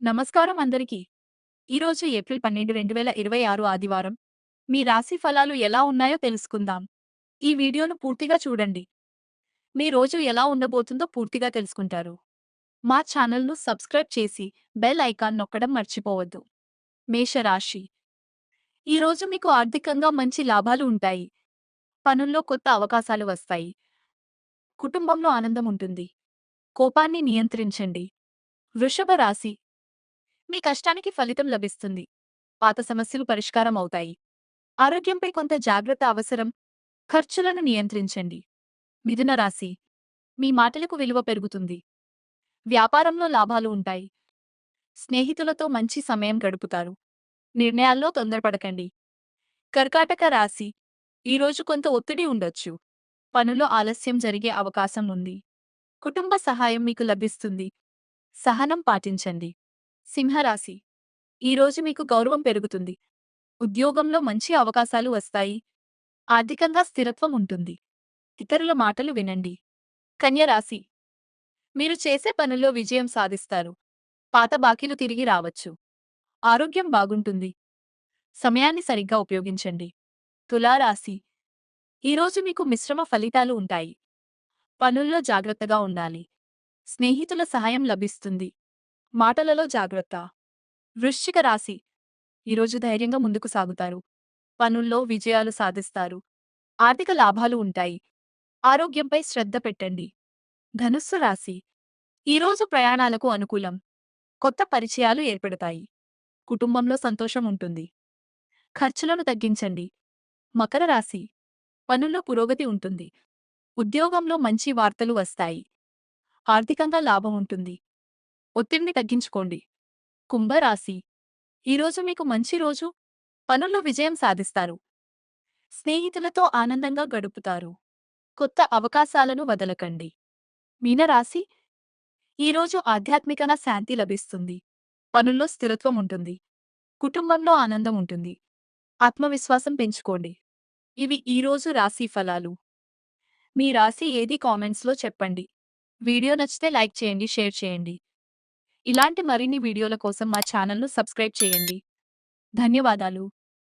నమస్కారం అందరికీ. ఈరోజు ఏప్రిల్ 12, 2026 ఆదివారం. మీ రాశి ఫలాలు ఎలా ఉన్నాయో తెలుసుకుందాం. ఈ వీడియోను పూర్తిగా చూడండి. మీ రోజు ఎలా ఉండబోతుందో పూర్తిగా తెలుసుకుంటారు. మా ఛానల్‌ను సబ్స్క్రైబ్ చేసి బెల్ ఐకాన్ నొక్కడం మర్చిపోవద్దు. మేషరాశి. ఈరోజు మీకు ఆర్థికంగా మంచి లాభాలు ఉంటాయి. పనుల్లో కొత్త అవకాశాలు వస్తాయి. కుటుంబంలో ఆనందం ఉంటుంది. కోపాన్ని నియంత్రించండి. వృషభ రాశి. మీ కష్టానికి ఫలితం లభిస్తుంది. పాత సమస్యలు పరిష్కారం అవుతాయి. ఆరోగ్యంపై కొంత జాగ్రత్త అవసరం. ఖర్చులను నియంత్రించండి. మిథున రాశి. మీ మాటలకు విలువ పెరుగుతుంది. వ్యాపారంలో లాభాలు ఉంటాయి. స్నేహితులతో మంచి సమయం గడుపుతారు. నిర్ణయాల్లో తొందరపడకండి. కర్కాటక రాశి. ఈరోజు కొంత ఒత్తిడి ఉండొచ్చు. పనులో ఆలస్యం జరిగే అవకాశం ఉంది. కుటుంబ సహాయం మీకు లభిస్తుంది. సహనం పాటించండి. సింహరాశి. ఈరోజు మీకు గౌరవం పెరుగుతుంది. ఉద్యోగంలో మంచి అవకాశాలు వస్తాయి. ఆర్థికంగా స్థిరత్వం ఉంటుంది. ఇతరుల మాటలు వినండి. కన్య రాశి. మీరు చేసే పనుల్లో విజయం సాధిస్తారు. పాత బాకీలు తిరిగి రావచ్చు. ఆరోగ్యం బాగుంటుంది. సమయాన్ని సరిగ్గా ఉపయోగించండి. తులారాశి. ఈరోజు మీకు మిశ్రమ ఫలితాలు ఉంటాయి. పనుల్లో జాగ్రత్తగా ఉండాలి. స్నేహితుల సహాయం లభిస్తుంది. మాటలలో జాగ్రత్త. వృశ్చిక రాశి. ఈరోజు ధైర్యంగా ముందుకు సాగుతారు. పనుల్లో విజయాలు సాధిస్తారు. ఆర్థిక లాభాలు ఉంటాయి. ఆరోగ్యంపై శ్రద్ధ పెట్టండి. ధనుస్సు రాశి. ఈరోజు ప్రయాణాలకు అనుకూలం. కొత్త పరిచయాలు ఏర్పడతాయి. కుటుంబంలో సంతోషం ఉంటుంది. ఖర్చులను తగ్గించండి. మకర రాశి. పనుల్లో పురోగతి ఉంటుంది. ఉద్యోగంలో మంచి వార్తలు వస్తాయి. ఆర్థికంగా లాభం ఉంటుంది. ఒత్తిడిని తగ్గించుకోండి. కుంభరాశి. ఈరోజు మీకు మంచి రోజు. పనుల్లో విజయం సాధిస్తారు. స్నేహితులతో ఆనందంగా గడుపుతారు. కొత్త అవకాశాలను వదలకండి. మీనరాశి. ఈరోజు ఆధ్యాత్మికంగా శాంతి లభిస్తుంది. పనుల్లో స్థిరత్వం ఉంటుంది. కుటుంబంలో ఆనందం ఉంటుంది. ఆత్మవిశ్వాసం పెంచుకోండి. ఇవి ఈరోజు రాశి ఫలాలు. మీ రాశి ఏది కామెంట్స్లో చెప్పండి. వీడియో నచ్చితే లైక్ చేయండి, షేర్ చేయండి. ఇలాంటి మరిన్ని వీడియోల కోసం మా ఛానల్ను సబ్స్క్రైబ్ చేయండి. ధన్యవాదాలు.